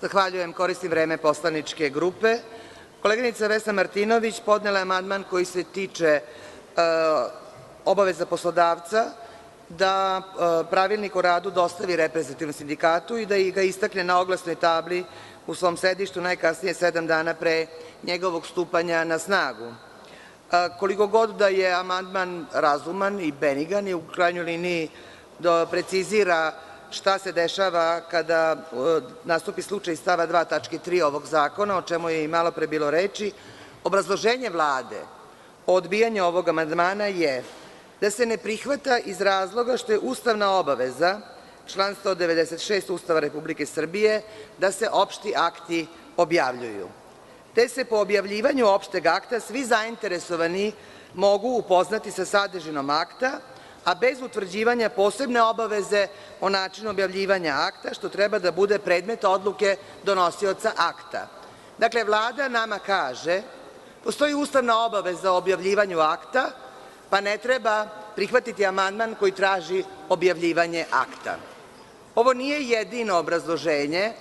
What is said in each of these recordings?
Zahvaljujem. Koristim vreme poslaničke grupe. Koleginica Vesna Martinović podnela je amandman koji se tiče obaveza poslodavca da pravilnik o radu dostavi reprezentativnom sindikatu i da ga istakne na oglasnoj tabli u svom sedištu najkasnije 7 dana pre njegovog stupanja na snagu. Koliko god da je amandman razuman i benigan i u krajnjoj liniji da precizira šta se dešava kada nastupi slučaj iz stava 2. tačke 3. ovog zakona, o čemu je i malopre bilo reči, obrazloženje Vlade o odbijanju ovog amandmana je da se ne prihvata iz razloga što je ustavna obaveza, član 196. Ustava Republike Srbije, da se opšti akti objavljuju, te se po objavljivanju opšteg akta svi zainteresovani mogu upoznati sa sadržinom akta, a bez utvrđivanja posebne obaveze o načinu objavljivanja akta, što treba da bude predmet odluke donosioca akta. Dakle, Vlada nama kaže – postoji ustavna obaveza o objavljivanju akta, pa ne treba prihvatiti amandman koji traži objavljivanje akta. Ovo nije jedino obrazloženje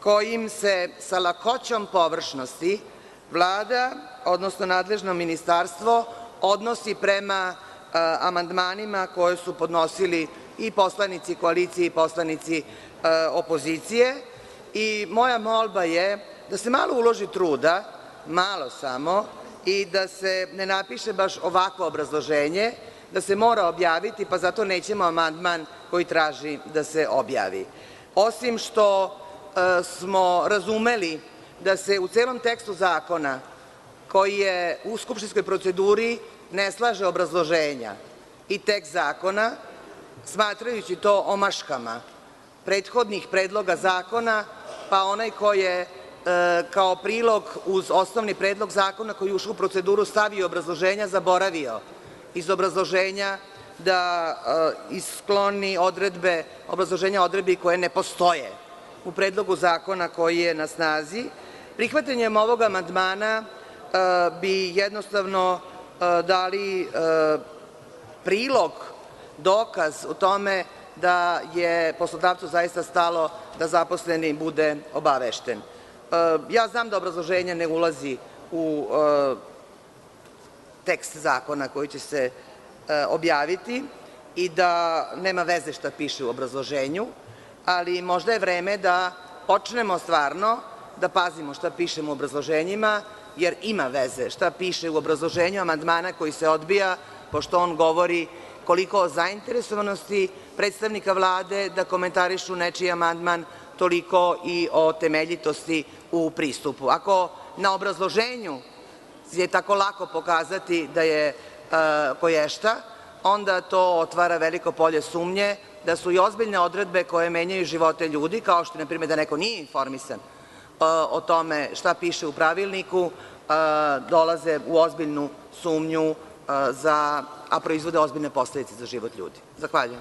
kojim se sa lakoćom površnosti Vlada, odnosno nadležno ministarstvo, odnosi prema amandmanima koje su podnosili i poslanici koalicije i poslanici opozicije. I moja molba je da se malo uloži truda, malo samo, i da se ne napiše baš ovakvo obrazloženje, da se mora objaviti, pa zato nećemo amandman koji traži da se objavi. Osim što smo razumeli da se u celom tekstu zakona, koji je u skupštinskoj proceduri, ne slaže obrazloženja i tekst zakona, smatrajući to omaškama prethodnih predloga zakona, pa onaj ko je kao prilog uz osnovni predlog zakona koji je ušao u proceduru stavio obrazloženja, zaboravio iz obrazloženja da iskloni obrazloženja odredbi koje ne postoje u predlogu zakona koji je na snazi. Prihvatanjem ovog amandmana bi jednostavno dali prilog, dokaz u tome da je poslodavcu zaista stalo da zaposleni bude obavešten. Ja znam da obrazloženje ne ulazi u tekst zakona koji će se objaviti i da nema veze šta piše u obrazloženju, ali možda je vreme da počnemo stvarno da pazimo šta pišemo u obrazloženjima, jer ima veze šta piše u obrazloženju amandmana koji se odbija, pošto on govori koliko o zainteresovanosti predstavnika Vlade da komentarišu nečiji amandman, toliko i o temeljitosti u pristupu. Ako na obrazloženju je tako lako pokazati da je koješta, onda to otvara veliko polje sumnje da su i ozbiljne odredbe koje menjaju živote ljudi, kao što je, na primer, da neko nije informisan o tome šta piše u pravilniku, dolaze u ozbiljnu sumnju, a proizvode ozbiljne posledice za život ljudi. Zahvaljujem.